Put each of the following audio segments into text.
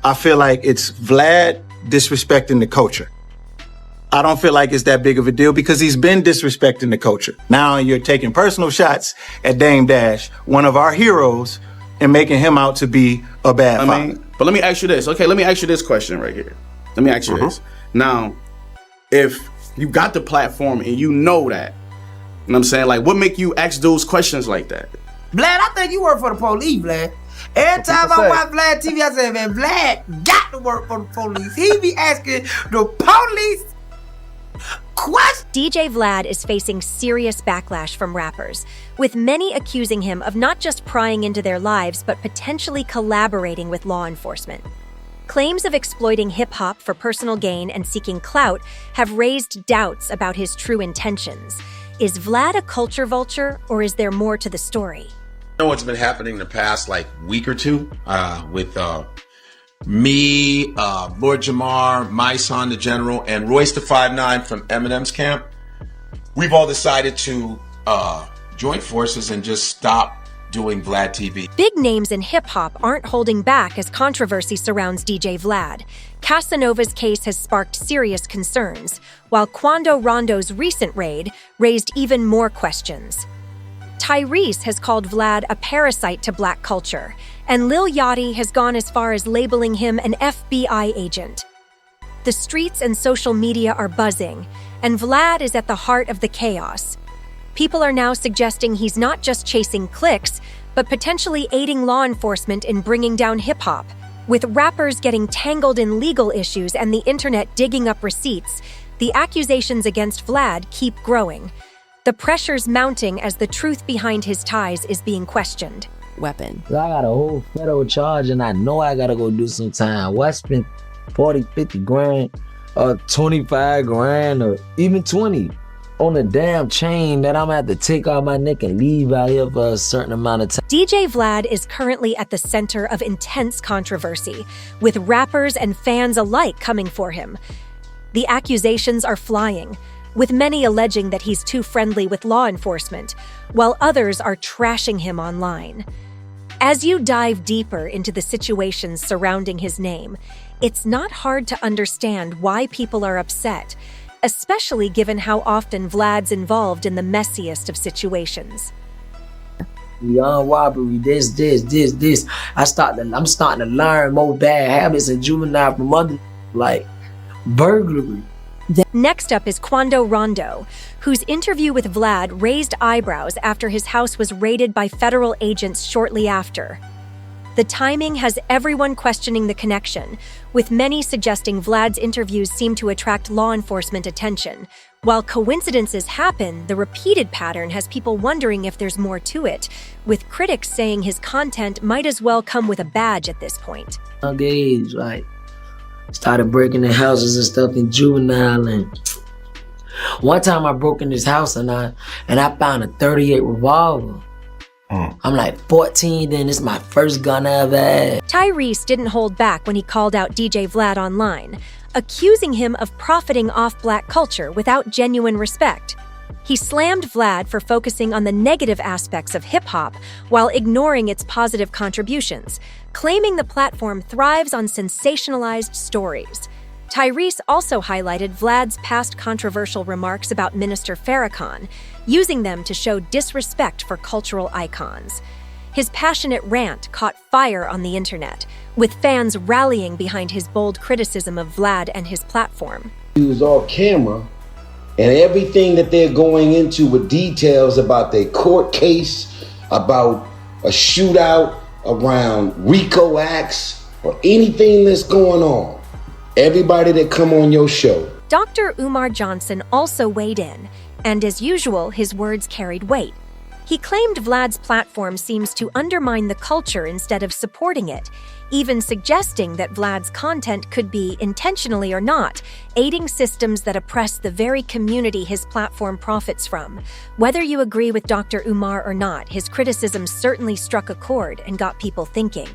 I feel like it's Vlad disrespecting the culture. I don't feel like it's that big of a deal because he's been disrespecting the culture. Now you're taking personal shots at Dame Dash, one of our heroes, and making him out to be a bad father. But let me ask you this. Okay, let me ask you this question right here. Let me ask you this. Now, if you got the platform and you know that, you know what I'm saying? Like, what make you ask dudes questions like that? Vlad, I think you work for the police, Vlad. Every time I watch Vlad TV, I say, man, Vlad got to work for the police. He be asking the police questions. DJ Vlad is facing serious backlash from rappers, with many accusing him of not just prying into their lives, but potentially collaborating with law enforcement. Claims of exploiting hip-hop for personal gain and seeking clout have raised doubts about his true intentions. Is Vlad a culture vulture, or is there more to the story? I know what's been happening in the past week or two with me, Lord Jamar, my son, the General, and Royce the 5'9" from Eminem's camp. We've all decided to join forces and just stop doing Vlad TV. Big names in hip-hop aren't holding back as controversy surrounds DJ Vlad. Casanova's case has sparked serious concerns, while Quando Rondo's recent raid raised even more questions. Tyrese has called Vlad a parasite to black culture, and Lil Yachty has gone as far as labeling him an FBI agent. The streets and social media are buzzing, and Vlad is at the heart of the chaos. People are now suggesting he's not just chasing clicks, but potentially aiding law enforcement in bringing down hip-hop. With rappers getting tangled in legal issues and the internet digging up receipts, the accusations against Vlad keep growing. The pressure's mounting as the truth behind his ties is being questioned. Weapon. I got a whole federal charge and I know I gotta go do some time. Why spend 40, 50 grand or 25 grand or even 20 on a damn chain that I'm gonna have to take off my neck and leave out here for a certain amount of time? DJ Vlad is currently at the center of intense controversy, with rappers and fans alike coming for him. The accusations are flying, with many alleging that he's too friendly with law enforcement, while others are trashing him online. As you dive deeper into the situations surrounding his name, it's not hard to understand why people are upset, especially given how often Vlad's involved in the messiest of situations. Beyond robbery, this. I'm starting to learn more bad habits in juvenile from other, like burglary. Next up is Quando Rondo, whose interview with Vlad raised eyebrows after his house was raided by federal agents shortly after. The timing has everyone questioning the connection, with many suggesting Vlad's interviews seem to attract law enforcement attention. While coincidences happen, the repeated pattern has people wondering if there's more to it, with critics saying his content might as well come with a badge at this point. Young age, like, started breaking in houses and stuff in juvenile, and one time I broke in this house and I found a .38 revolver. I'm like 14, then it's my first gun I ever had. Tyrese didn't hold back when he called out DJ Vlad online, accusing him of profiting off black culture without genuine respect. He slammed Vlad for focusing on the negative aspects of hip-hop while ignoring its positive contributions, claiming the platform thrives on sensationalized stories. Tyrese also highlighted Vlad's past controversial remarks about Minister Farrakhan, using them to show disrespect for cultural icons. His passionate rant caught fire on the internet, with fans rallying behind his bold criticism of Vlad and his platform. He was off camera, and everything that they're going into with details about their court case, about a shootout around RICO acts, or anything that's going on. Everybody that come on your show. Dr. Umar Johnson also weighed in, and as usual, his words carried weight. He claimed Vlad's platform seems to undermine the culture instead of supporting it, even suggesting that Vlad's content could be, intentionally or not, aiding systems that oppress the very community his platform profits from. Whether you agree with Dr. Umar or not, his criticism certainly struck a chord and got people thinking.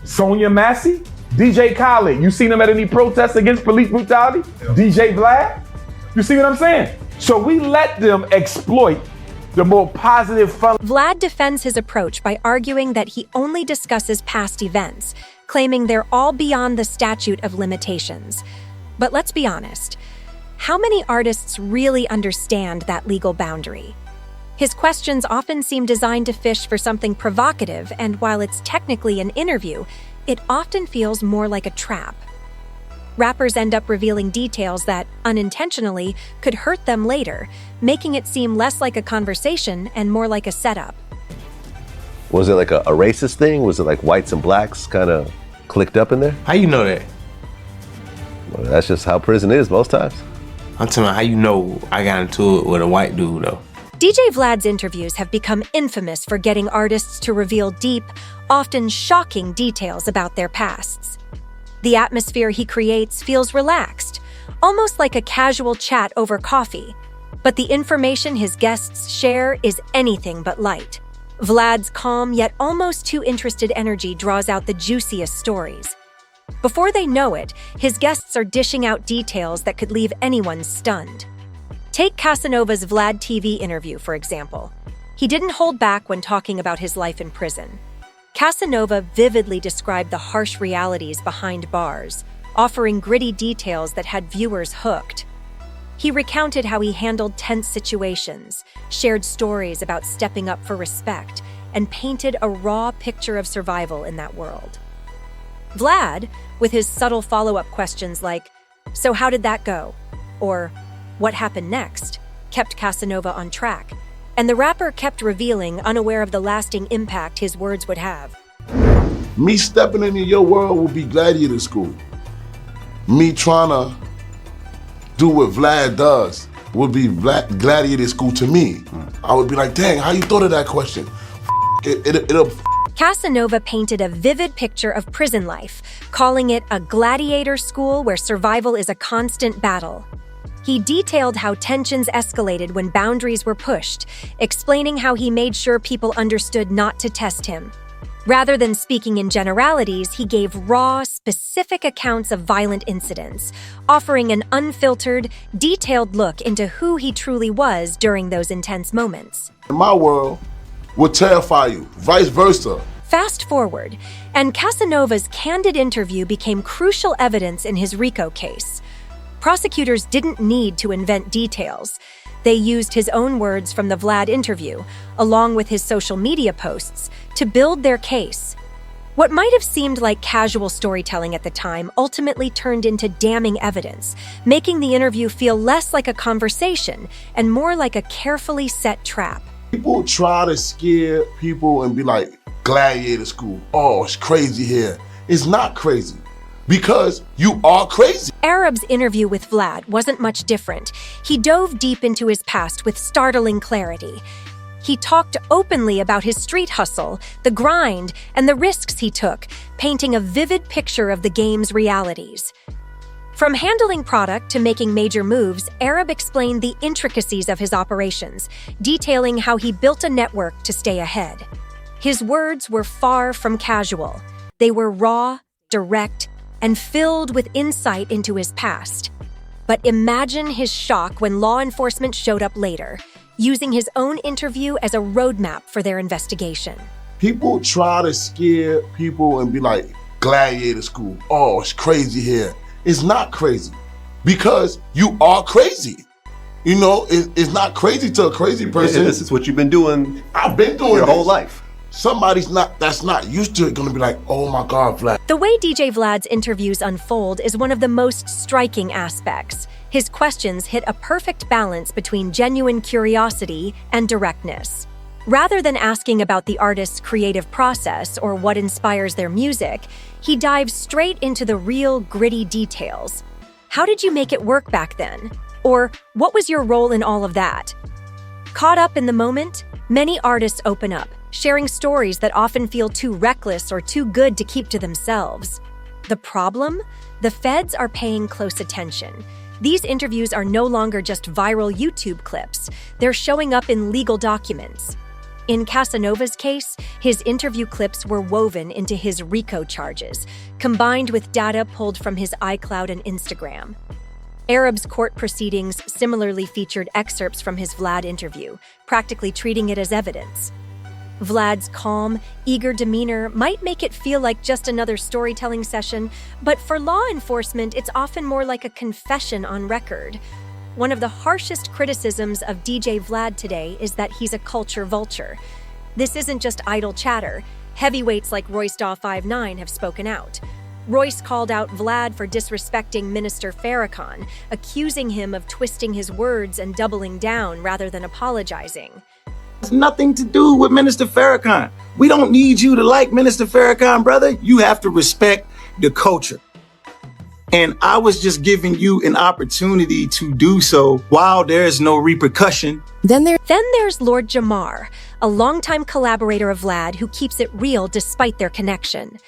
Sonia Massey? DJ Khaled, you seen him at any protests against police brutality? DJ Vlad? You see what I'm saying? So we let them exploit the more positive fun. Vlad defends his approach by arguing that he only discusses past events, claiming they're all beyond the statute of limitations. But let's be honest, how many artists really understand that legal boundary? His questions often seem designed to fish for something provocative, and while it's technically an interview, it often feels more like a trap. Rappers end up revealing details that, unintentionally, could hurt them later, making it seem less like a conversation and more like a setup. Was it like a racist thing? Was it like whites and blacks kind of clicked up in there? How you know that? Well, that's just how prison is most times. I'm telling you, how you know I got into it with a white dude, though? DJ Vlad's interviews have become infamous for getting artists to reveal deep, often shocking details about their pasts. The atmosphere he creates feels relaxed, almost like a casual chat over coffee. But the information his guests share is anything but light. Vlad's calm yet almost too interested energy draws out the juiciest stories. Before they know it, his guests are dishing out details that could leave anyone stunned. Take Casanova's vladtv interview, for example. He didn't hold back when talking about his life in prison. Casanova vividly described the harsh realities behind bars, offering gritty details that had viewers hooked. He recounted how he handled tense situations, shared stories about stepping up for respect, and painted a raw picture of survival in that world. Vlad, with his subtle follow-up questions like, "So how did that go?" or "What happened next?" kept Casanova on track, and the rapper kept revealing, unaware of the lasting impact his words would have. Me stepping into your world would be gladiator school. Me trying to do what Vlad does would be gladiator school to me. I would be like, dang, how you thought of that question? It'll Casanova painted a vivid picture of prison life, calling it a gladiator school where survival is a constant battle. He detailed how tensions escalated when boundaries were pushed, explaining how he made sure people understood not to test him. Rather than speaking in generalities, he gave raw, specific accounts of violent incidents, offering an unfiltered, detailed look into who he truly was during those intense moments. My world would terrify you, vice versa. Fast forward, and Casanova's candid interview became crucial evidence in his RICO case. Prosecutors didn't need to invent details. They used his own words from the Vlad interview, along with his social media posts, to build their case. What might have seemed like casual storytelling at the time ultimately turned into damning evidence, making the interview feel less like a conversation and more like a carefully set trap. People try to scare people and be like, gladiator school, oh, it's crazy here. It's not crazy. Because you are crazy. Arab's interview with Vlad wasn't much different. He dove deep into his past with startling clarity. He talked openly about his street hustle, the grind, and the risks he took, painting a vivid picture of the game's realities. From handling product to making major moves, Arab explained the intricacies of his operations, detailing how he built a network to stay ahead. His words were far from casual. They were raw, direct, and filled with insight into his past. But imagine his shock when law enforcement showed up later, using his own interview as a roadmap for their investigation. People try to scare people and be like, gladiator school, oh, it's crazy here. It's not crazy, because you are crazy. You know, it's not crazy to a crazy person. This is what you've been doing. I've been doing your this. whole life. Somebody's that's not used to it gonna be like, oh my God, Vlad. The way DJ Vlad's interviews unfold is one of the most striking aspects. His questions hit a perfect balance between genuine curiosity and directness. Rather than asking about the artist's creative process or what inspires their music, he dives straight into the real, gritty details. How did you make it work back then? Or what was your role in all of that? Caught up in the moment, many artists open up, sharing stories that often feel too reckless or too good to keep to themselves. The problem? The feds are paying close attention. These interviews are no longer just viral YouTube clips. They're showing up in legal documents. In Casanova's case, his interview clips were woven into his RICO charges, combined with data pulled from his iCloud and Instagram. Arab's court proceedings similarly featured excerpts from his Vlad interview, practically treating it as evidence. Vlad's calm, eager demeanor might make it feel like just another storytelling session, but for law enforcement, it's often more like a confession on record. One of the harshest criticisms of DJ Vlad today is that he's a culture vulture. This isn't just idle chatter. Heavyweights like Royce da 5'9" have spoken out. Royce called out Vlad for disrespecting Minister Farrakhan, accusing him of twisting his words and doubling down rather than apologizing. It's nothing to do with Minister Farrakhan. We don't need you to like Minister Farrakhan, brother. You have to respect the culture. And I was just giving you an opportunity to do so while there is no repercussion. Then there's Lord Jamar, a longtime collaborator of Vlad who keeps it real despite their connection.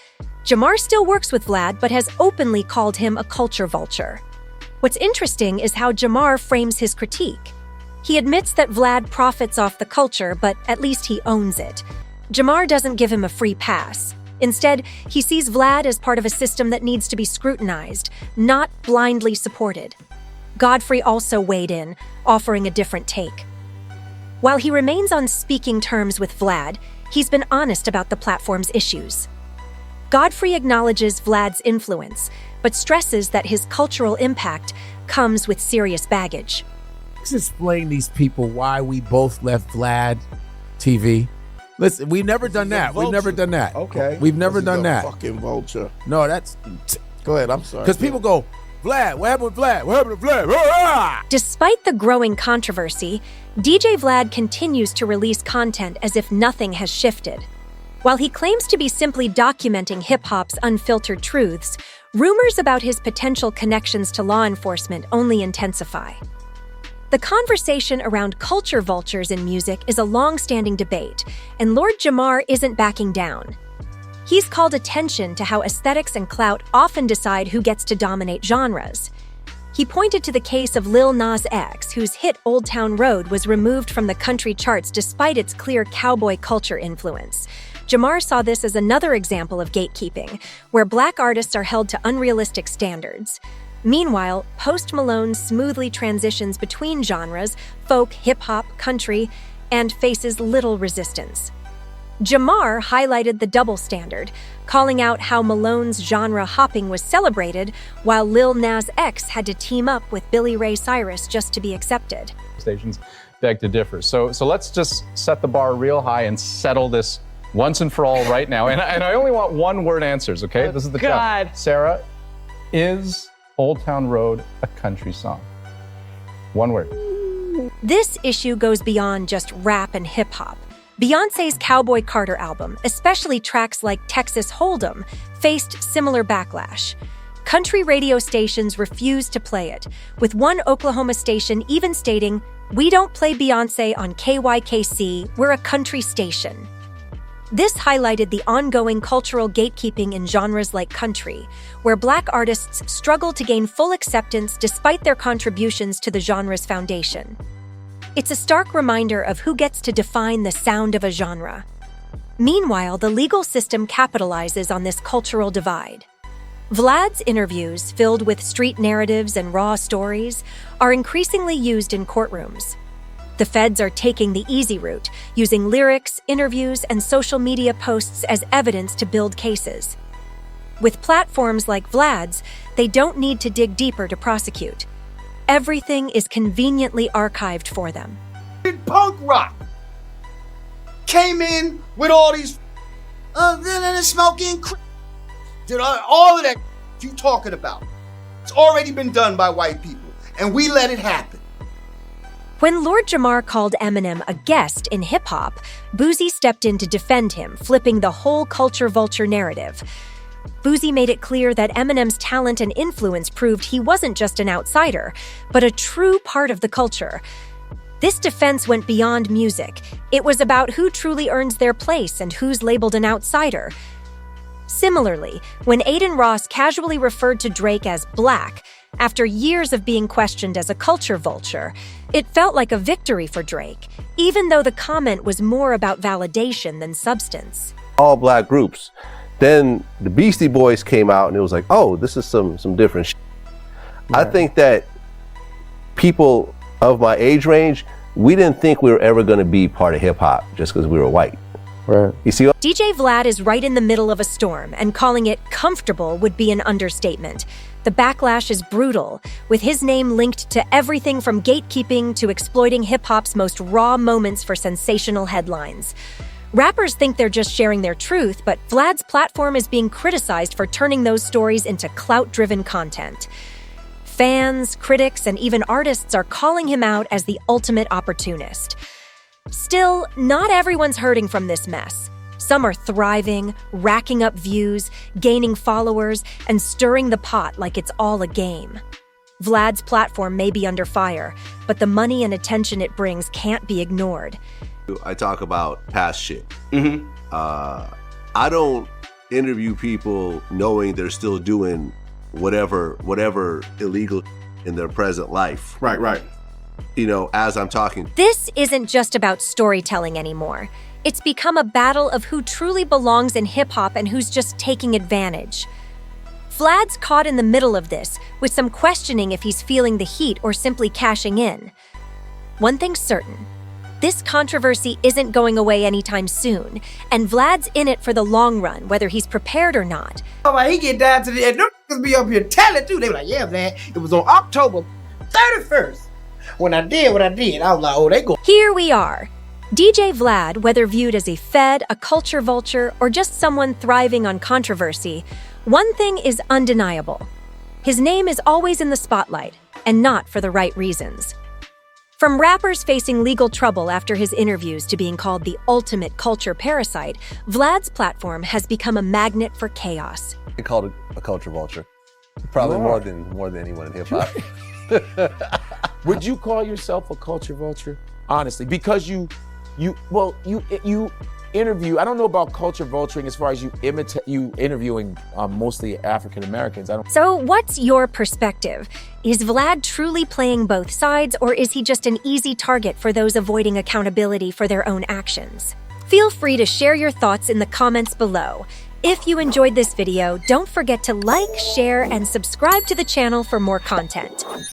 Jamar still works with Vlad, but has openly called him a culture vulture. What's interesting is how Jamar frames his critique. He admits that Vlad profits off the culture, but at least he owns it. Jamar doesn't give him a free pass. Instead, he sees Vlad as part of a system that needs to be scrutinized, not blindly supported. Godfrey also weighed in, offering a different take. While he remains on speaking terms with Vlad, he's been honest about the platform's issues. Godfrey acknowledges Vlad's influence, but stresses that his cultural impact comes with serious baggage. Let's explain these people why we both left Vlad TV. Listen, we've never done that. We've never done that. Okay. We've never done that. Fucking vulture. No, that's... Go ahead, I'm sorry. Because people go, Vlad, what happened with Vlad? What happened to Vlad? Despite the growing controversy, DJ Vlad continues to release content as if nothing has shifted. While he claims to be simply documenting hip-hop's unfiltered truths, rumors about his potential connections to law enforcement only intensify. The conversation around culture vultures in music is a long-standing debate, and Lord Jamar isn't backing down. He's called attention to how aesthetics and clout often decide who gets to dominate genres. He pointed to the case of Lil Nas X, whose hit Old Town Road was removed from the country charts despite its clear cowboy culture influence. Jamar saw this as another example of gatekeeping, where Black artists are held to unrealistic standards. Meanwhile, Post Malone smoothly transitions between genres, folk, hip-hop, country, and faces little resistance. Jamar highlighted the double standard, calling out how Malone's genre hopping was celebrated, while Lil Nas X had to team up with Billy Ray Cyrus just to be accepted. Stations beg to differ. So let's just set the bar real high and settle this once and for all right now. And I only want one-word answers, okay? This is the job. Sarah, is Old Town Road a country song? One word. This issue goes beyond just rap and hip-hop. Beyoncé's Cowboy Carter album, especially tracks like Texas Hold'em, faced similar backlash. Country radio stations refused to play it, with one Oklahoma station even stating, "We don't play Beyoncé on KYKC, we're a country station." This highlighted the ongoing cultural gatekeeping in genres like country, where Black artists struggle to gain full acceptance despite their contributions to the genre's foundation. It's a stark reminder of who gets to define the sound of a genre. Meanwhile, the legal system capitalizes on this cultural divide. Vlad's interviews, filled with street narratives and raw stories, are increasingly used in courtrooms. The feds are taking the easy route, using lyrics, interviews, and social media posts as evidence to build cases. With platforms like Vlad's, they don't need to dig deeper to prosecute. Everything is conveniently archived for them. Punk rock came in with all these smoking, did all of that you talking about. It's already been done by white people, and we let it happen. When Lord Jamar called Eminem a guest in hip-hop, Boozy stepped in to defend him, flipping the whole culture vulture narrative. Boozy made it clear that Eminem's talent and influence proved he wasn't just an outsider, but a true part of the culture. This defense went beyond music. It was about who truly earns their place and who's labeled an outsider. Similarly, when Aiden Ross casually referred to Drake as black, after years of being questioned as a culture vulture, it felt like a victory for Drake, even though the comment was more about validation than substance. All Black groups. Then the Beastie Boys came out and it was like, oh, this is some different shit. Yeah. I think that people of my age range, we didn't think we were ever going to be part of hip hop just because we were white. Right. You see, DJ Vlad is right in the middle of a storm, and calling it comfortable would be an understatement. The backlash is brutal, with his name linked to everything from gatekeeping to exploiting hip-hop's most raw moments for sensational headlines. Rappers think they're just sharing their truth, but Vlad's platform is being criticized for turning those stories into clout-driven content. Fans, critics, and even artists are calling him out as the ultimate opportunist. Still, not everyone's hurting from this mess. Some are thriving, racking up views, gaining followers, and stirring the pot like it's all a game. Vlad's platform may be under fire, but the money and attention it brings can't be ignored. I talk about past shit. I don't interview people knowing they're still doing whatever illegal in their present life. Right. You know, as I'm talking. This isn't just about storytelling anymore. It's become a battle of who truly belongs in hip-hop and who's just taking advantage. Vlad's caught in the middle of this, with some questioning if he's feeling the heat or simply cashing in. One thing's certain. This controversy isn't going away anytime soon, and Vlad's in it for the long run, whether he's prepared or not. Oh, he get down to the end. Them niggas be up here telling too. They be like, yeah, Vlad, it was on October 31st. When I did what I did, I was like, oh, they go. Here we are. DJ Vlad, whether viewed as a fed, a culture vulture, or just someone thriving on controversy, one thing is undeniable. His name is always in the spotlight, and not for the right reasons. From rappers facing legal trouble after his interviews to being called the ultimate culture parasite, Vlad's platform has become a magnet for chaos. I call it a culture vulture. Probably more than anyone in hip hop. Would you call yourself a culture vulture? Honestly, because you interview. I don't know about culture vulturing as far as you interviewing mostly African Americans. So what's your perspective? Is Vlad truly playing both sides, or is he just an easy target for those avoiding accountability for their own actions? Feel free to share your thoughts in the comments below. If you enjoyed this video, don't forget to like, share, and subscribe to the channel for more content.